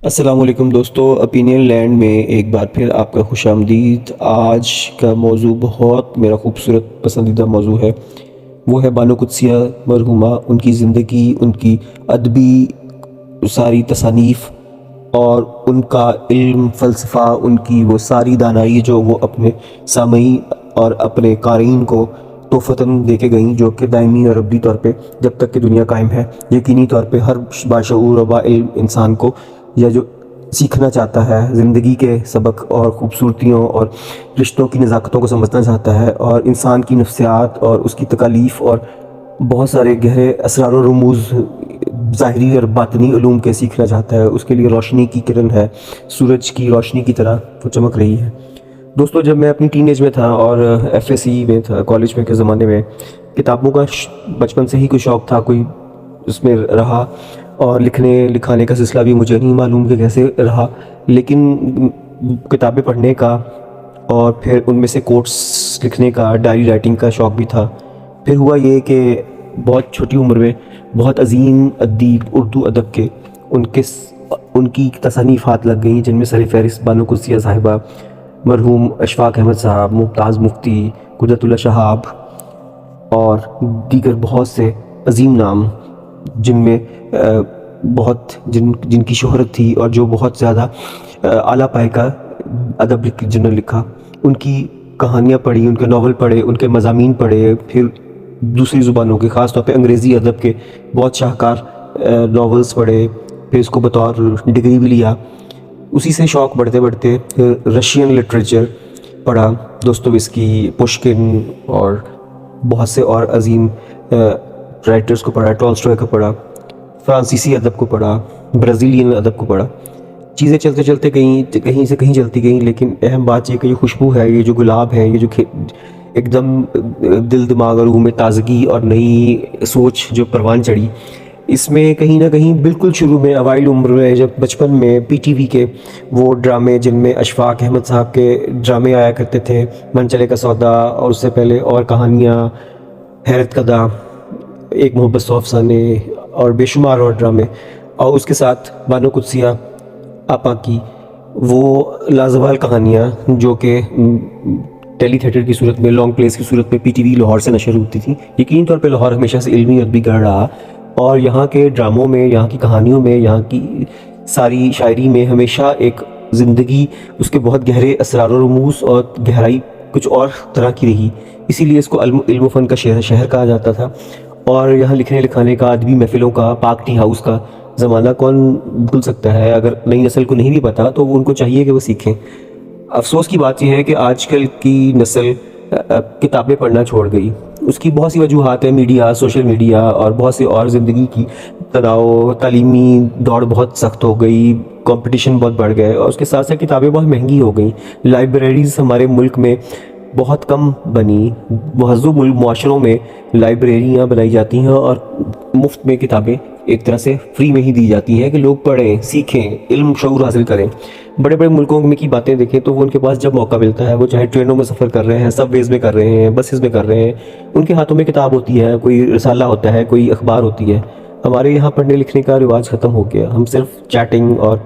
السلام علیکم دوستو، اپینین لینڈ میں ایک بار پھر آپ کا خوش آمدید۔ آج کا موضوع بہت میرا خوبصورت پسندیدہ موضوع ہے، وہ ہے بانو قدسیہ مرحومہ، ان کی زندگی، ان کی ادبی ساری تصانیف اور ان کا علم، فلسفہ، ان کی وہ ساری دانائی جو وہ اپنے سامعین اور اپنے قارئین کو تحفتاً دے کے گئیں، جو کہ دائمی اور ابدی طور پہ جب تک کہ دنیا قائم ہے یقینی طور پہ ہر باشعور و باعلم انسان کو، یا جو سیکھنا چاہتا ہے زندگی کے سبق اور خوبصورتیوں اور رشتوں کی نزاکتوں کو سمجھنا چاہتا ہے، اور انسان کی نفسیات اور اس کی تکالیف اور بہت سارے گہرے اسرار و رموز ظاہری اور باطنی علوم کے سیکھنا چاہتا ہے، اس کے لیے روشنی کی کرن ہے، سورج کی روشنی کی طرح وہ چمک رہی ہے۔ دوستو، جب میں اپنی ٹین ایج میں تھا اور ایف اے سی میں تھا، کالج میں کے زمانے میں، کتابوں کا بچپن سے ہی کوئی شوق تھا، کوئی اس میں رہا، اور لکھنے لکھانے کا سلسلہ بھی مجھے نہیں معلوم کہ کیسے رہا، لیکن کتابیں پڑھنے کا اور پھر ان میں سے کوٹس لکھنے کا، ڈائری رائٹنگ کا شوق بھی تھا۔ پھر ہوا یہ کہ بہت چھوٹی عمر میں بہت عظیم ادیب اردو ادب کے ان کی تصانیفات لگ گئیں، جن میں سر فہرست بانو قدسیہ صاحبہ، مرحوم اشفاق احمد صاحب، ممتاز مفتی، قدرت اللہ شہاب اور دیگر بہت سے عظیم نام، جن میں جن کی شہرت تھی اور جو بہت زیادہ اعلیٰ پائے کا ادب جنہوں نے لکھا، ان کی کہانیاں پڑھی، ان کے ناول پڑھے، ان کے مضامین پڑھے، پھر دوسری زبانوں کے، خاص طور پہ انگریزی ادب کے بہت شاہکار ناولز پڑھے، پھر اس کو بطور ڈگری بھی لیا۔ اسی سے شوق بڑھتے بڑھتے رشین لٹریچر پڑھا، دوستویسکی، پشکن اور بہت سے اور عظیم رائٹرز کو پڑھا، ٹالسٹوئے کو پڑھا، فرانسیسی ادب کو پڑھا، برازیلین ادب کو پڑھا۔ چیزیں چلتے چلتے کہیں سے کہیں چلتی گئیں، لیکن اہم بات یہ کہ یہ خوشبو ہے، یہ جو گلاب ہے، یہ جو ایک دم دل دماغ اور روح میں تازگی اور نئی سوچ جو پروان چڑھی، اس میں کہیں نہ کہیں بالکل شروع میں اوائل عمر میں، جب بچپن میں پی ٹی وی کے وہ ڈرامے، جن میں اشفاق احمد صاحب کے ڈرامے آیا کرتے تھے، من چلے کا سودا، اور اس سے پہلے اور کہانیاں، حیرت کدا، ایک محبت سو افسانے اور بے شمار اور ڈرامے، اور اس کے ساتھ بانو قدسیہ آپا کی وہ لازوال کہانیاں جو کہ ٹیلی تھیٹر کی صورت میں، لانگ پلیز کی صورت میں پی ٹی وی لاہور سے نشر ہوتی تھی۔ یقینی طور پہ لاہور ہمیشہ سے علمی ادبی گڑھ رہا، اور یہاں کے ڈراموں میں، یہاں کی کہانیوں میں، یہاں کی ساری شاعری میں ہمیشہ ایک زندگی، اس کے بہت گہرے اسرار و رموز اور گہرائی کچھ اور طرح کی رہی، اسی لیے اس کو علم و فن کا شہر کہا جاتا تھا۔ اور یہاں لکھنے لکھانے کا، ادبی محفلوں کا، پاک ٹی ہاؤس کا زمانہ کون بھول سکتا ہے؟ اگر نئی نسل کو نہیں بھی پتا تو ان کو چاہیے کہ وہ سیکھیں۔ افسوس کی بات یہ ہے کہ آج کل کی نسل کتابیں پڑھنا چھوڑ گئی۔ اس کی بہت سی وجوہات ہیں، میڈیا، سوشل میڈیا اور بہت سی اور زندگی کی تناؤ، تعلیمی دوڑ بہت سخت ہو گئی، کمپٹیشن بہت بڑھ گئے، اور اس کے ساتھ ساتھ کتابیں بہت مہنگی ہو گئیں۔ لائبریریز ہمارے ملک میں بہت کم بنی، مہذب معاشروں میں لائبریریاں بنائی جاتی ہیں اور مفت میں کتابیں ایک طرح سے فری میں ہی دی جاتی ہیں کہ لوگ پڑھیں، سیکھیں، علم شعور حاصل کریں۔ بڑے بڑے ملکوں میں کی باتیں دیکھیں تو وہ ان کے پاس جب موقع ملتا ہے، وہ چاہے ٹرینوں میں سفر کر رہے ہیں، سب ویز میں کر رہے ہیں، بسز میں کر رہے ہیں، ان کے ہاتھوں میں کتاب ہوتی ہے، کوئی رسالہ ہوتا ہے، کوئی اخبار ہوتی ہے۔ ہمارے یہاں پڑھنے لکھنے کا رواج ختم ہو گیا، ہم صرف چیٹنگ اور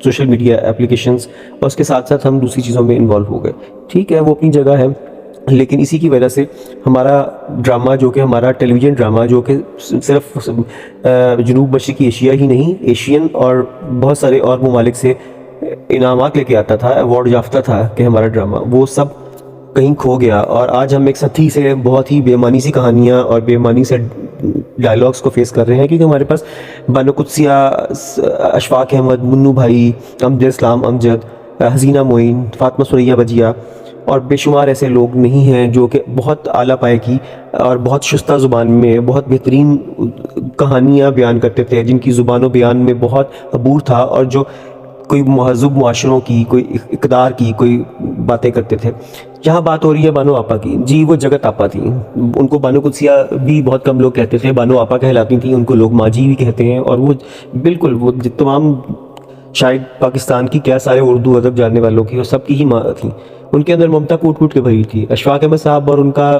سوشل میڈیا اپلیکیشنز اور اس کے ساتھ ساتھ ہم دوسری چیزوں میں انوالو ہو گئے۔ ٹھیک ہے، وہ اپنی جگہ ہے، لیکن اسی کی وجہ سے ہمارا ڈرامہ، جو کہ ہمارا ٹیلی ویژن ڈرامہ، جو کہ صرف جنوب مشرقی ایشیا ہی نہیں، ایشین اور بہت سارے اور ممالک سے انعامات لے کے آتا تھا، ایوارڈ یافتہ تھا کہ ہمارا ڈرامہ، وہ سب کہیں کھو گیا۔ اور آج ہم ایک ساتھی سے بہت ہی بے معنی سی کہانیاں اور بے معنی سے ڈائلاگس کو فیس کر رہے ہیں، کیونکہ ہمارے پاس بانو قدسیہ، اشفاق احمد، منو بھائی، امجد اسلام امجد، حسینہ معین، فاطمہ ثریا بجیا اور بے شمار ایسے لوگ نہیں ہیں جو کہ بہت اعلیٰ پائے کی اور بہت شستہ زبان میں بہت بہترین کہانیاں بیان کرتے تھے، جن کی زبان و بیان میں بہت عبور تھا، اور جو کوئی مہذب معاشروں کی، کوئی اقدار کی کوئی باتیں کرتے تھے۔ یہاں بات ہو رہی ہے بانو آپا کی۔ جی، وہ جگت آپا تھیں، ان کو بانو قدسیہ بھی بہت کم لوگ کہتے تھے، بانو آپا کہلاتی تھیں، ان کو لوگ ماں جی بھی کہتے ہیں، اور وہ بالکل وہ تمام شاید پاکستان کی کیا سارے اردو ادب جاننے والوں کی اور سب کی ہی ماں تھیں۔ ان کے اندر ممتا کوٹ کوٹ کے بھری تھی۔ اشفاق احمد صاحب اور ان کا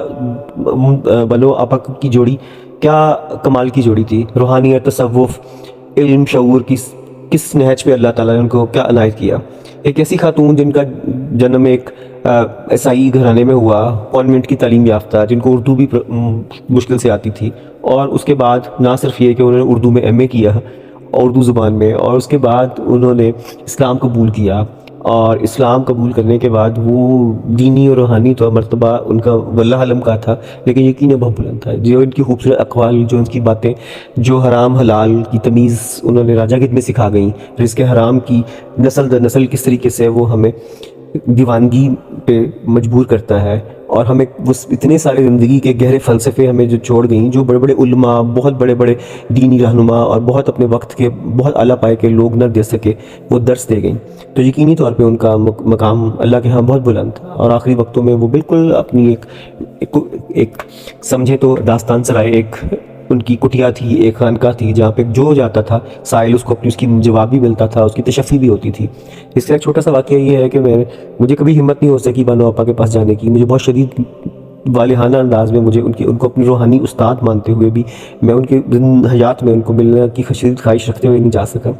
بانو آپا کی جوڑی کیا کمال کی جوڑی تھی، روحانیت، تصوف، علم، شعور کی کس نہج پہ اللہ تعالیٰ نے ان کو کیا عنایت کیا. ایک ایسی خاتون جن کا جنم ایک عیسائی گھرانے میں ہوا، کانوینٹ کی تعلیم یافتہ، جن کو اردو بھی مشکل سے آتی تھی، اور اس کے بعد نہ صرف یہ کہ انہوں نے اردو میں ایم اے کیا اردو زبان میں، اور اس کے بعد انہوں نے اسلام قبول کیا، اور اسلام قبول کرنے کے بعد وہ دینی اور روحانی تو مرتبہ ان کا واللہ علم کا تھا، لیکن یقین بہت بلند تھا. جو ان کی خوبصورت اقوال، جو ان کی باتیں، جو حرام حلال کی تمیز انہوں نے راجا گدھ میں سکھا گئیں، رزق حرام کی نسل در نسل کس طریقے سے وہ ہمیں دیوانگی پہ مجبور کرتا ہے، اور ہمیں وہ اتنے سارے زندگی کے گہرے فلسفے ہمیں جو چھوڑ گئیں، جو بڑے بڑے علماء، بہت بڑے بڑے دینی رہنما اور بہت اپنے وقت کے بہت اعلیٰ پائے کے لوگ نہ دے سکے، وہ درس دے گئیں. تو یقینی طور پہ ان کا مقام اللہ کے ہاں بہت بلند تھا، اور آخری وقتوں میں وہ بالکل اپنی ایک سمجھے تو داستان سرائے ایک ان کی کٹیا تھی، ایک خانقاہ تھی، جہاں پہ جو جاتا تھا سائل اس کو اپنی اس کی جواب بھی ملتا تھا، اس کی تشفی بھی ہوتی تھی. اس کا ایک چھوٹا سا واقعہ یہ ہے کہ مجھے کبھی ہمت نہیں ہو سکی بانو آپا کے پاس جانے کی. مجھے بہت شدید والہانہ انداز میں ان کو اپنی روحانی استاد مانتے ہوئے بھی میں ان کے حیات میں ان کو ملنے کی شدید خواہش رکھتے ہوئے نہیں جا سکا.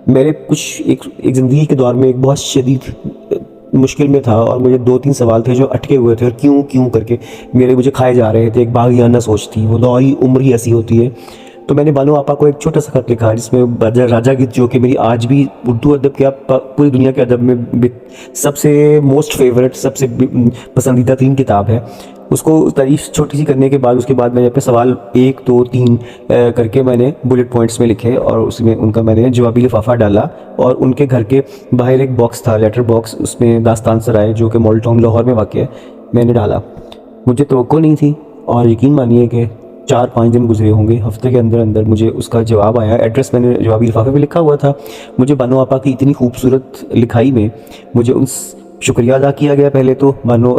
میرے ایک زندگی کے دور میں ایک بہت شدید مشکل میں تھا، اور مجھے 2-3 سوال تھے جو اٹکے ہوئے تھے، اور کیوں کر کے مجھے کھائے جا رہے تھے. ایک باغیانہ سوچ تھی، وہ دور عمر ہی ایسی ہوتی ہے. تو میں نے بانو آپا کو ایک چھوٹا سا خط لکھا جس میں راجا گدھ، جو کہ میری آج بھی اردو ادب کے پوری دنیا کے ادب میں سب سے موسٹ فیورٹ، سب سے پسندیدہ ترین کتاب ہے، اس کو تعریف چھوٹی سی کرنے کے بعد اس کے بعد میں نے اپنے سوال 1 2 3 کر کے میں نے بلٹ پوائنٹس میں لکھے، اور اس میں ان کا میں نے جوابی لفافہ ڈالا. اور ان کے گھر کے باہر ایک باکس تھا، لیٹر باکس، اس میں داستان سرائے جو کہ ماڈل ٹاؤن لاہور میں واقع ہے، میں نے ڈالا. مجھے توقع نہیں تھی، اور یقین مانیے کہ 4-5 دن گزرے ہوں گے، ہفتے کے اندر مجھے اس کا جواب آیا. ایڈریس میں نے جوابی لفافے میں لکھا ہوا تھا. مجھے بانو آپا کی اتنی خوبصورت لکھائی میں مجھے ان شکریہ ادا کیا گیا. پہلے تو بانو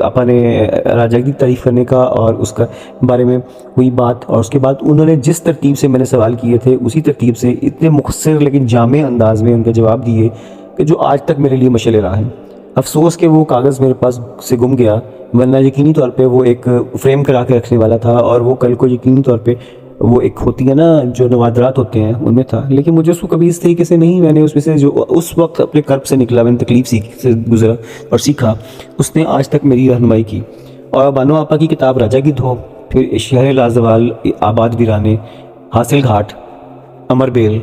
آپا نے راجا کی تعریف کرنے کا اور اس کا بارے میں ہوئی بات، اور اس کے بعد انہوں نے جس ترتیب سے میں نے سوال کیے تھے اسی ترتیب سے اتنے مختصر لیکن جامع انداز میں ان کے جواب دیے کہ جو آج تک میرے لیے مشعل راہ ہیں. افسوس کہ وہ کاغذ میرے پاس سے گم گیا، ورنہ یقینی طور پہ وہ ایک فریم کرا کے رکھنے والا تھا، اور وہ کل کو یقینی طور پہ وہ ایک ہوتی ہے نا جو نوادرات ہوتے ہیں ان میں تھا. لیکن مجھے اس کو کبھی اس طریقے سے نہیں، میں نے اس میں سے جو اس وقت اپنے کرب سے نکلا، میں نے تکلیف سے گزرا اور سیکھا، اس نے آج تک میری رہنمائی کی. اور بانو آپا کی کتاب راجا گدھ ہو، پھر شہر لازوال، آباد ویرانے، حاصل گھاٹ، امر بیل،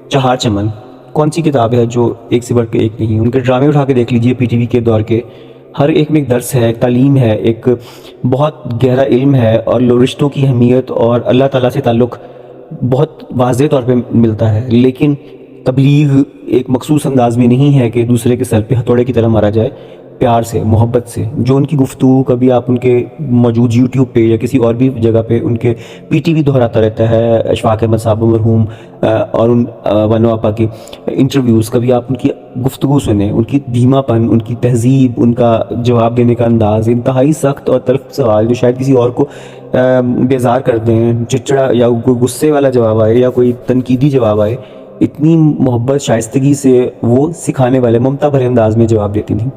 چہار چمن، کون سی کتاب ہے جو ایک سے بڑھ کے ایک نہیں. ان کے ڈرامے اٹھا کے دیکھ لیجئے پی ٹی وی کے دور کے، ہر ایک میں ایک درس ہے، ایک تعلیم ہے، ایک بہت گہرا علم ہے، اور رشتوں کی اہمیت اور اللہ تعالیٰ سے تعلق بہت واضح طور پہ ملتا ہے. لیکن تبلیغ ایک مخصوص انداز میں نہیں ہے کہ دوسرے کے سر پہ ہتھوڑے کی طرح مارا جائے، پیار سے، محبت سے. جو ان کی گفتگو کبھی آپ ان کے موجود یوٹیوب پہ یا کسی اور بھی جگہ پہ ان کے پی ٹی وی دہراتا رہتا ہے، اشفاق احمد صاحب مرحوم اور ان بانو آپا کے انٹرویوز، کبھی آپ ان کی گفتگو سنیں، ان کی دھیما پن، ان کی تہذیب، ان کا جواب دینے کا انداز، انتہائی سخت اور تلخ سوال جو شاید کسی اور کو بیزار کر دیں، چچڑا یا کوئی غصے والا جواب آئے یا کوئی تنقیدی جواب آئے، اتنی محبت شائستگی سے وہ سکھانے والے ممتا بھرے انداز میں جواب دیتی تھیں.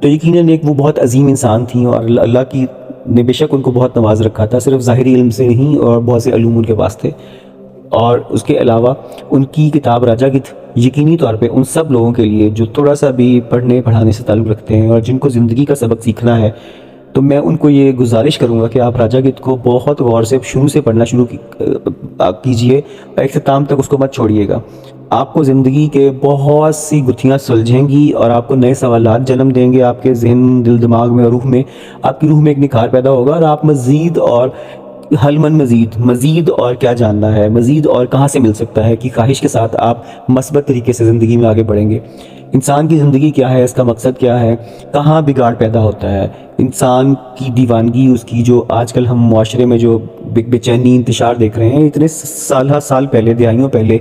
تو یقیناً ایک وہ بہت عظیم انسان تھیں، اور اللہ کی نے بے شک ان کو بہت نواز رکھا تھا، صرف ظاہری علم سے نہیں، اور بہت سے علوم ان کے پاس تھے. اور اس کے علاوہ ان کی کتاب راجا گدھ یقینی طور پہ ان سب لوگوں کے لیے جو تھوڑا سا بھی پڑھنے پڑھانے سے تعلق رکھتے ہیں اور جن کو زندگی کا سبق سیکھنا ہے، تو میں ان کو یہ گزارش کروں گا کہ آپ راجا گدھ کو بہت غور سے شروع سے پڑھنا شروع کیجئے، اور اختتام تک اس کو مت چھوڑیے گا. آپ کو زندگی کے بہت سی گتھیاں سلجھیں گی، اور آپ کو نئے سوالات جنم دیں گے. آپ کے ذہن، دل، دماغ میں اور روح میں، آپ کی روح میں ایک نکھار پیدا ہوگا، اور آپ مزید اور مزید اور کیا جاننا ہے، مزید اور کہاں سے مل سکتا ہے کی خواہش کے ساتھ آپ مثبت طریقے سے زندگی میں آگے بڑھیں گے. انسان کی زندگی کیا ہے، اس کا مقصد کیا ہے، کہاں بگاڑ پیدا ہوتا ہے، انسان کی دیوانگی، اس کی جو آج کل ہم معاشرے میں جو بے چینی انتشار دیکھ رہے ہیں، اتنے سال پہلے، دہائیوں پہلے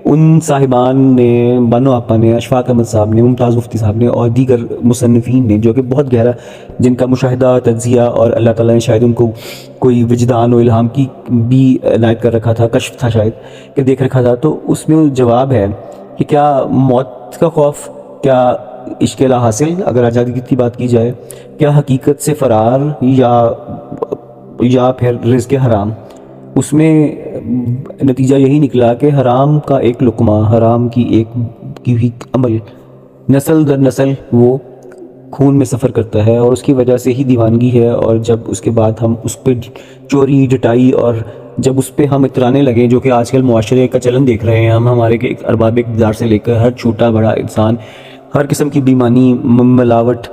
ان صاحبان نے، بانو آپا نے، اشفاق احمد صاحب نے، ممتاز مفتی صاحب نے اور دیگر مصنفین نے، جو کہ بہت گہرا، جن کا مشاہدہ، تجزیہ، اور اللہ تعالیٰ نے شاید ان کو کوئی وجدان و الہام کی بھی عنایت کر رکھا تھا، کشف تھا شاید کہ دیکھ رکھا تھا. تو اس میں جواب ہے کہ کیا موت کا خوف، کیا عشق لا حاصل، اگر آزادی کی بات کی جائے، کیا حقیقت سے فرار، یا پھر رزق حرام. اس میں نتیجہ یہی نکلا کہ حرام کا ایک لقمہ، حرام کی ایک کی ہوئی عمل نسل در نسل وہ خون میں سفر کرتا ہے، اور اس کی وجہ سے ہی دیوانگی ہے۔ اور جب اس کے بعد ہم اس پہ چوری ڈٹائی اور جب اس پہ ہم اترانے لگے، جو کہ آج کل معاشرے کا چلن دیکھ رہے ہیں ہم، ہمارے کے ارباب اقتدار سے لے کر ہر چھوٹا بڑا انسان ہر قسم کی بیمانی، ملاوٹ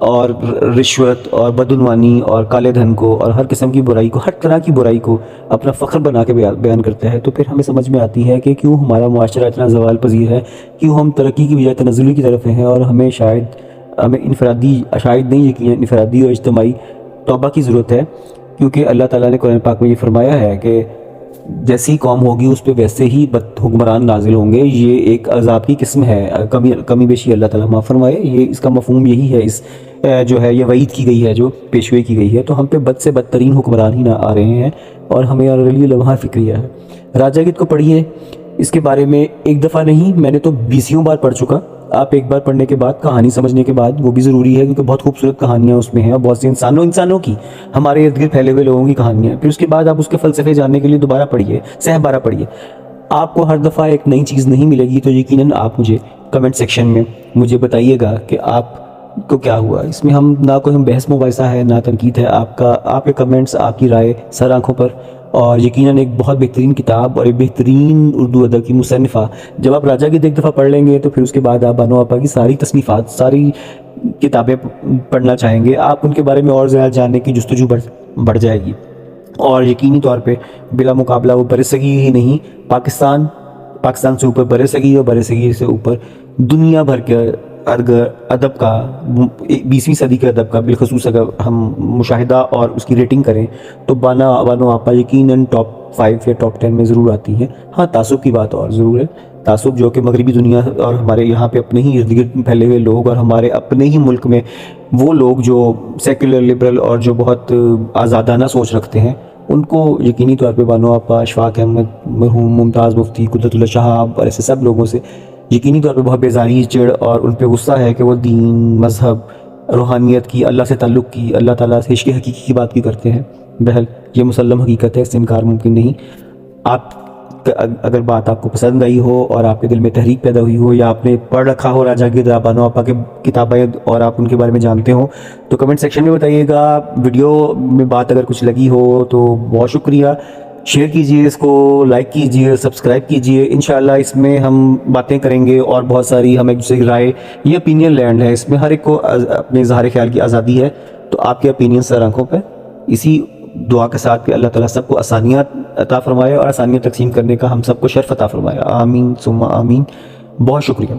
اور رشوت اور بدعنوانی اور کالے دھن کو اور ہر قسم کی برائی کو، ہر طرح کی برائی کو اپنا فخر بنا کے بیان کرتا ہے، تو پھر ہمیں سمجھ میں آتی ہے کہ کیوں ہمارا معاشرہ اتنا زوال پذیر ہے، کیوں ہم ترقی کی بجائے تنزلی کی طرف ہیں، اور ہمیں شاید نہیں یقین انفرادی اور اجتماعی توبہ کی ضرورت ہے، کیونکہ اللہ تعالیٰ نے قرآن پاک میں یہ فرمایا ہے کہ جیسی قوم ہوگی اس پہ ویسے ہی حکمران نازل ہوں گے۔ یہ ایک عذاب کی قسم ہے، کمی بیشی اللہ تعالیٰ معاف فرمائے، یہ اس کا مفہوم یہی ہے، اس جو ہے یہ وعید کی گئی ہے، جو پیشوئی کی گئی ہے، تو ہم پہ بد سے بدترین حکمران ہی نہ آ رہے ہیں، اور ہمیں علی لمحہ فکریہ ہے۔ راجا گیت کو پڑھیے، اس کے بارے میں ایک دفعہ نہیں، میں نے تو 20 بار پڑھ چکا۔ آپ ایک بار پڑھنے کے بعد، کہانی سمجھنے کے بعد، وہ بھی ضروری ہے کیونکہ بہت خوبصورت کہانیاں اس میں ہیں، اور بہت سے انسانوں کی، ہمارے ارد گرد پھیلے ہوئے لوگوں کی کہانیاں۔ پھر اس کے بعد آپ اس کے فلسفے جاننے کے لیے دوبارہ پڑھیے، بارہ پڑھیے۔ آپ کو ہر دفعہ ایک نئی چیز نہیں ملے گی، تو یقیناً آپ مجھے کمنٹ سیکشن میں مجھے بتائیے گا کہ آپ کو کیا ہوا۔ اس میں نہ کوئی بحث مباحثہ ہے، نہ تنقید ہے، آپ کے کمنٹس، آپ کی رائے سر آنکھوں پر، اور یقیناً ایک بہت بہترین کتاب اور ایک بہترین اردو ادب کی مصنفہ۔ جب آپ راجا گیت ایک دفعہ پڑھ لیں گے تو پھر اس کے بعد آپ بانو آپا کی ساری تصنیفات، ساری کتابیں پڑھنا چاہیں گے، آپ ان کے بارے میں اور زیادہ جاننے کی جستجو بڑھ جائے گی، اور یقینی طور پہ بلا مقابلہ وہ برصغیر ہی نہیں، پاکستان سے اوپر برصغیر، اور برصغیر سے اوپر دنیا بھر کے ادب کا، 20ویں صدی کے ادب کا بالخصوص اگر ہم مشاہدہ اور اس کی ریٹنگ کریں تو بانو آپا یقیناً ٹاپ 5 یا ٹاپ 10 میں ضرور آتی ہیں۔ ہاں، تعصب کی بات اور ضرور ہے، تعصب جو کہ مغربی دنیا اور ہمارے یہاں پہ اپنے ہی ارد گرد پھیلے ہوئے لوگ، اور ہمارے اپنے ہی ملک میں وہ لوگ جو سیکولر لبرل اور جو بہت آزادانہ سوچ رکھتے ہیں، ان کو یقینی طور پہ بانو آپا، اشفاق احمد مرحوم، ممتاز مفتی، قدرت اللہ شہاب اور ایسے سب لوگوں سے یقینی طور پہ بہت بیزاری، چڑ اور ان پہ غصہ ہے کہ وہ دین، مذہب، روحانیت کی، اللہ سے تعلق کی، اللہ تعالیٰ سے عشق حقیقی کی بات کی کرتے ہیں۔ بہرحال یہ مسلم حقیقت ہے، اس سے انکار ممکن نہیں۔ اگر بات آپ کو پسند آئی ہو اور آپ کے دل میں تحریک پیدا ہوئی ہو، یا آپ نے پڑھ رکھا ہو راجا گیت، بانو آپا کے کتابیں اور آپ ان کے بارے میں جانتے ہوں، تو کمنٹ سیکشن میں بتائیے گا۔ ویڈیو میں بات اگر کچھ لگی ہو تو بہت شکریہ، شیئر کیجئے، اس کو لائک کیجئے، سبسکرائب کیجئے۔ انشاءاللہ اس میں ہم باتیں کریں گے، اور بہت ساری ہم ایک دوسرے کی رائے، یہ اپینین لینڈ ہے، اس میں ہر ایک کو اپنے اظہار خیال کی آزادی ہے، تو آپ کے اپینین سر آنکھوں پہ۔ اسی دعا کے ساتھ کہ اللہ تعالیٰ سب کو آسانیاں عطا فرمائے، اور آسانیاں تقسیم کرنے کا ہم سب کو شرف عطا فرمائے، آمین ثم آمین۔ بہت شکریہ۔